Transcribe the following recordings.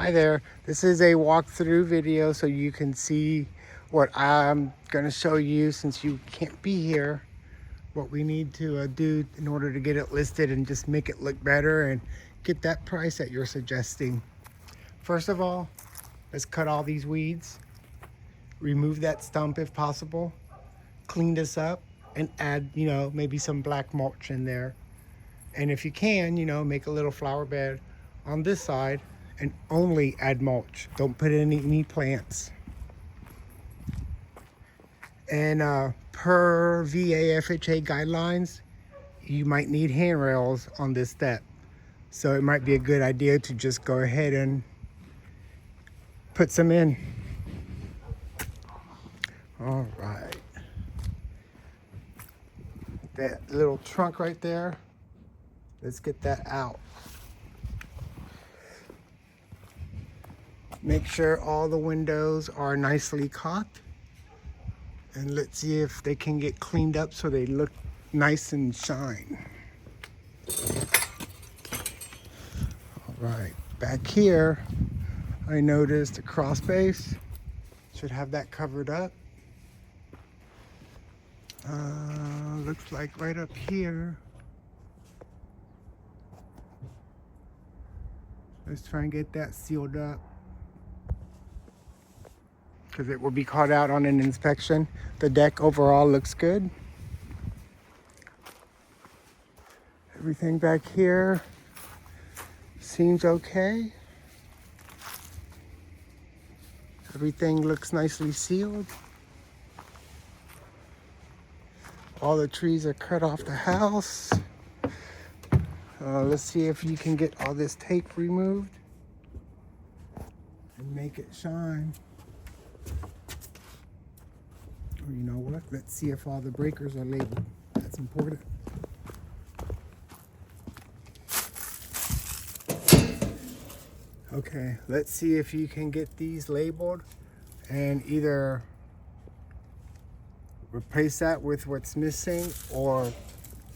Hi there. This is a walkthrough video so you can see what I'm going to show you since you can't be here. What we need to do in order to get it listed and just make it look better and get that price that you're suggesting. First of all, let's cut all these weeds. Remove that stump if possible. Clean this up and add, maybe some black mulch in there. And if you can, make a little flower bed on this side and only add mulch. Don't put in any plants. And per VAFHA guidelines, you might need handrails on this step. So it might be a good idea to just go ahead and put some in. All right. That little trunk right there, let's get that out. Make sure all the windows are nicely caulked. And let's see if they can get cleaned up so they look nice and shine. All right, back here, I noticed a cross space. Should have that covered up. Looks like right up here. Let's try and get that sealed up, because it will be called out on an inspection. The deck overall looks good. Everything back here seems okay. Everything looks nicely sealed. All the trees are cut off the house. Let's see if you can get all this tape removed and make it shine. Or you know what? Let's see if all the breakers are labeled. That's important. Okay, let's see if you can get these labeled and either replace that with what's missing or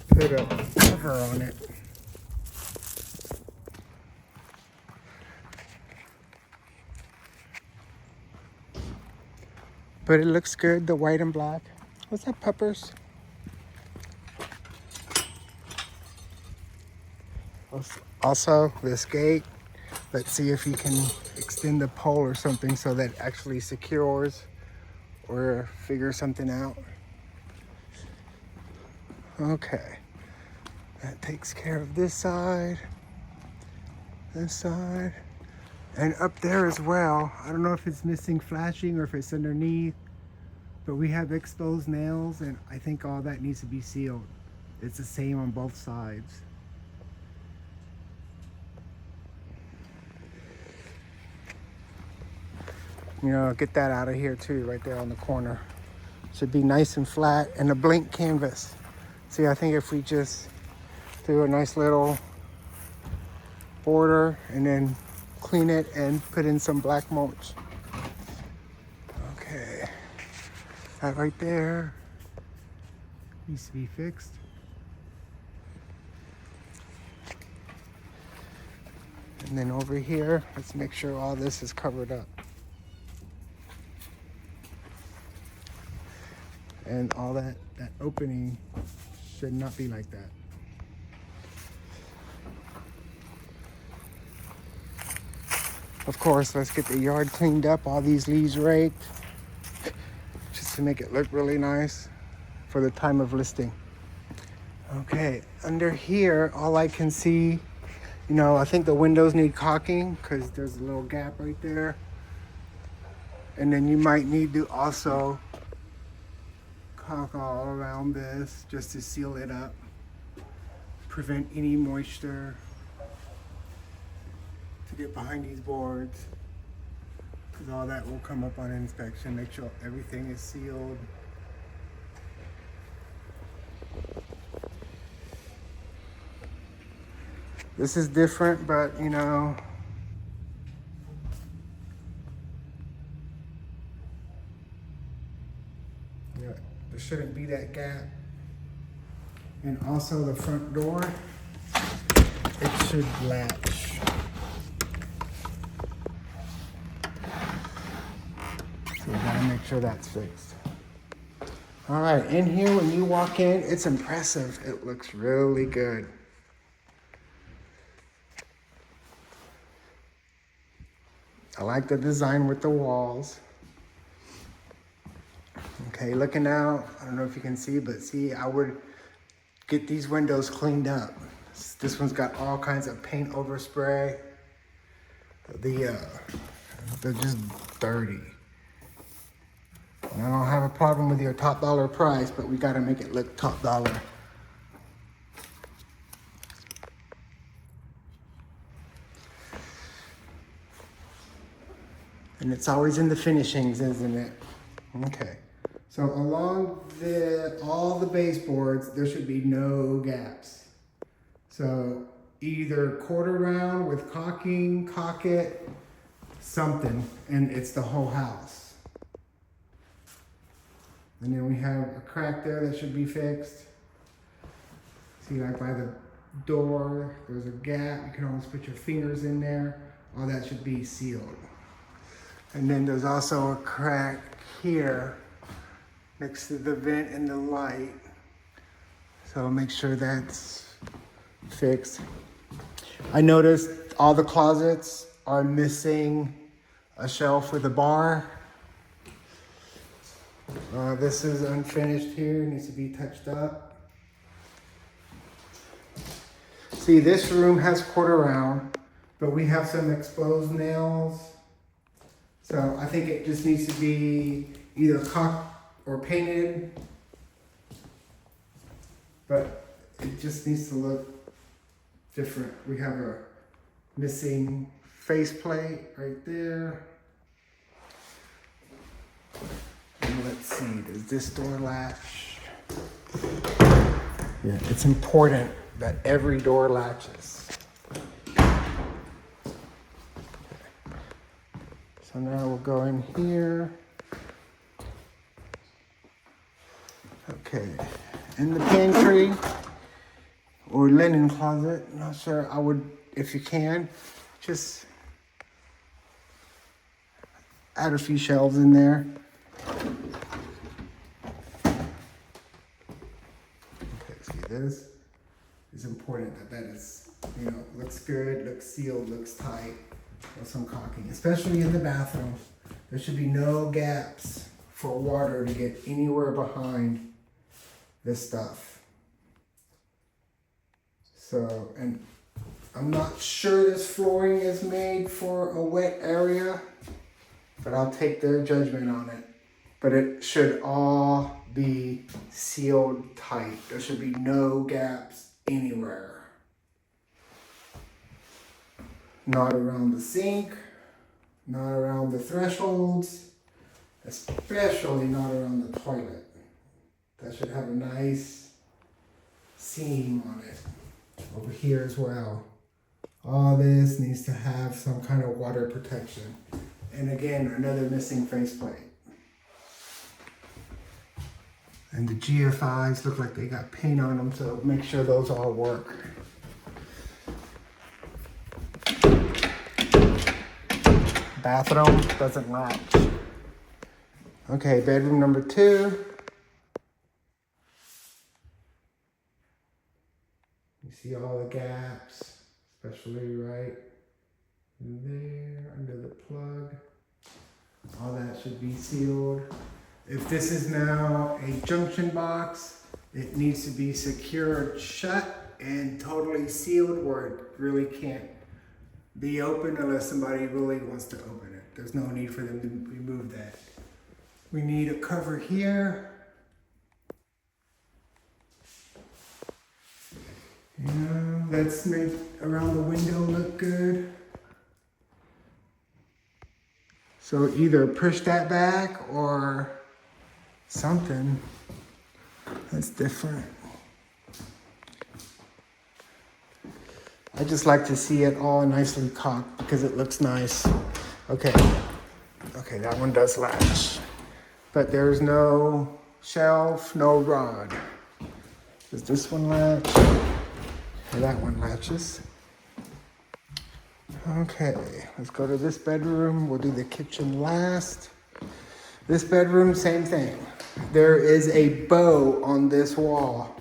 put a cover on it. But it looks good, the white and black. What's that, peppers? Also, this gate, let's see if you can extend the pole or something so that it actually secures or figure something out. Okay, that takes care of this side, and up there as well. I don't know if it's missing flashing or if it's underneath, but we have exposed nails and I think all that needs to be sealed. It's the same on both sides. Get that out of here too, right there on the corner. Should be nice and flat and a blank canvas. See, I think if we just do a nice little border and then clean it and put in some black mulch. Okay, that right there needs to be fixed. And then over here, let's make sure all this is covered up. And all that opening should not be like that. Of course, let's get the yard cleaned up, all these leaves raked, just to make it look really nice for the time of listing. Okay, under here, all I can see, I think the windows need caulking because there's a little gap right there. And then you might need to also caulk all around this just to seal it up, prevent any moisture to get behind these boards, because all that will come up on inspection. Make sure everything is sealed. This is different, but there shouldn't be that gap. And also the front door, it should latch. sure that's fixed. All right, in here when you walk in, it's impressive. It looks really good. I like the design with the walls. Okay, looking out, I don't know if you can see, but see, I would get these windows cleaned up. This one's got all kinds of paint overspray. They're just dirty. And I don't have a problem with your top dollar price, but we gotta make it look top dollar. And it's always in the finishings, isn't it? Okay. So along all the baseboards, there should be no gaps. So either quarter round with caulking, caulk it, something, and it's the whole house. And then we have a crack there that should be fixed. See, right by the door, there's a gap. You can almost put your fingers in there. All that should be sealed. And then there's also a crack here next to the vent and the light. So make sure that's fixed. I noticed all the closets are missing a shelf with a bar. This is unfinished here, needs to be touched up. See, this room has quarter round, but we have some exposed nails. So I think it just needs to be either caulked or painted, but it just needs to look different. We have a missing faceplate right there. And let's see, does this door latch? Yeah, it's important that every door latches. So now we'll go in here. Okay, in the pantry or linen closet, not sure, I would, if you can, just add a few shelves in there. Okay, see, this is important that is, looks good, looks sealed, looks tight, with some caulking, especially in the bathroom. There should be no gaps for water to get anywhere behind this stuff. So, and I'm not sure this flooring is made for a wet area, but I'll take their judgment on it. But it should all be sealed tight. There should be no gaps anywhere. Not around the sink, not around the thresholds, especially not around the toilet. That should have a nice seam on it. Over here as well. All this needs to have some kind of water protection. And again, another missing faceplate. And the GFIs look like they got paint on them, so make sure those all work. Bathroom doesn't latch. Okay, bedroom number 2. You see all the gaps, especially right there under the plug. All that should be sealed. If this is now a junction box, it needs to be secured shut and totally sealed where it really can't be open unless somebody really wants to open it. There's no need for them to remove that. We need a cover here. Let's make around the window look good. So either push that back or something that's different. I just like to see it all nicely caulked because it looks nice. Okay, that one does latch. But there's no shelf, no rod. Does this one latch? Or that one latches. Okay, let's go to this bedroom. We'll do the kitchen last. This bedroom, same thing. There is a bow on this wall.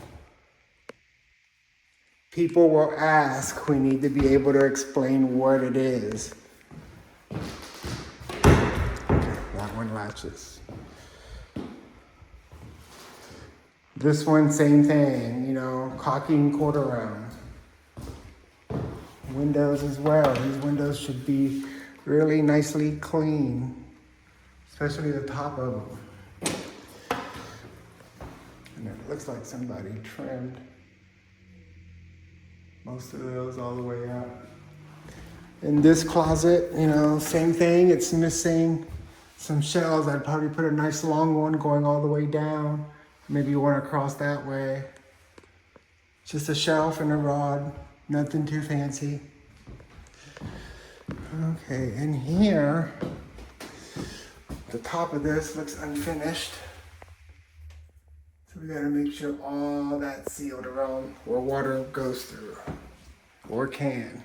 People will ask, we need to be able to explain what it is. Okay, that one latches. This one, same thing, you know, caulking quarter round. Windows as well. These windows should be really nicely clean, especially the top of them. And it looks like somebody trimmed most of those all the way up. In this closet, you know, same thing. It's missing some shelves. I'd probably put a nice long one going all the way down. Maybe one across that way. Just a shelf and a rod. Nothing too fancy. Okay, and here, the top of this looks unfinished. So we gotta make sure all that's sealed around where water goes through, or can.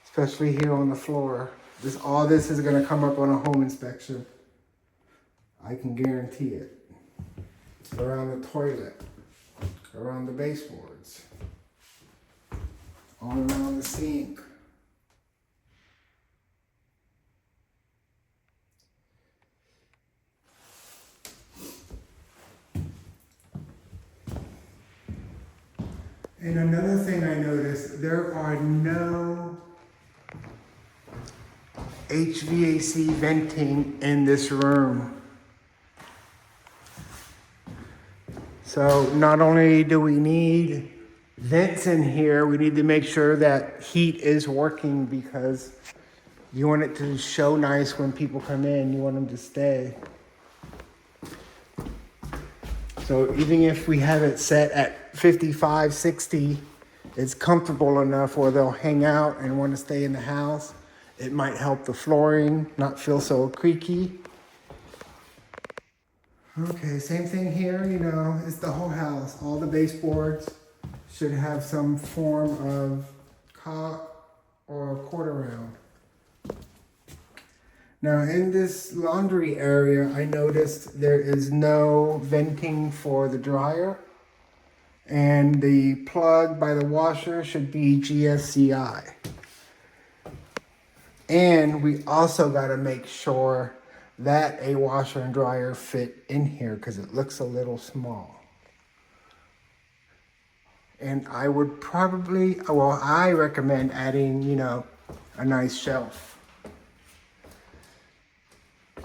Especially here on the floor. All this is gonna come up on a home inspection. I can guarantee it. Around the toilet, around the baseboards, all around the sink. And another thing I noticed, there are no HVAC venting in this room. So not only do we need vents in here, we need to make sure that heat is working, because you want it to show nice when people come in. You want them to stay. So even if we have it set at 55, 60, it's comfortable enough where they'll hang out and want to stay in the house. It might help the flooring not feel so creaky. Okay, same thing here, you know, it's the whole house. All the baseboards should have some form of caulk or quarter round. Now in this laundry area, I noticed there is no venting for the dryer, and the plug by the washer should be GFCI. And we also got to make sure that a washer and dryer fit in here, because it looks a little small. And I would probably, well, I recommend adding, you know, a nice shelf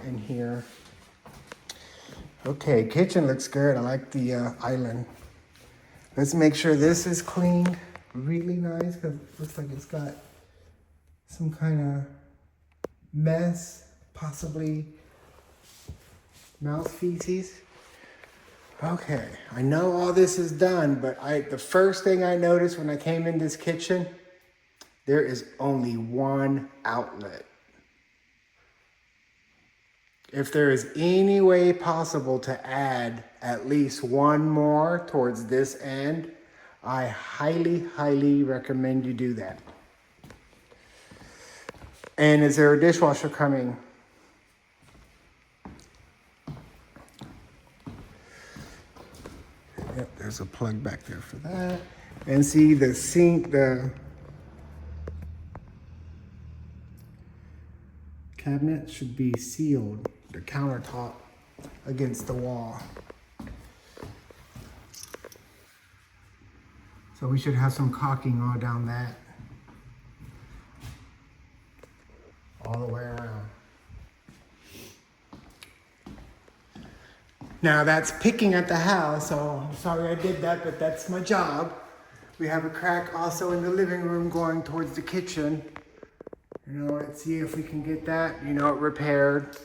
in here. Okay, kitchen looks good. I like the island. Let's make sure this is cleaned really nice, because it looks like it's got some kind of mess, possibly mouse feces. Okay, I know all this is done, but the first thing I noticed when I came in this kitchen, there is only one outlet. If there is any way possible to add at least one more towards this end, I highly, highly recommend you do that. And is there a dishwasher coming? Yep, there's a plug back there for that. And see the sink, the cabinet should be sealed, the countertop against the wall. So we should have some caulking all down that. All the way around. Now that's picking at the house, so I'm sorry I did that, but that's my job. We have a crack also in the living room going towards the kitchen. You know, let's see if we can get that, you know, repaired.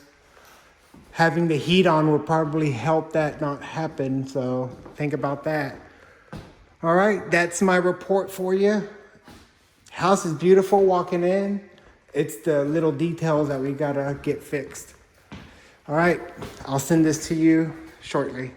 Having the heat on will probably help that not happen, so think about that. All right, that's my report for you. House is beautiful walking in. It's the little details that we gotta get fixed. All right, I'll send this to you shortly.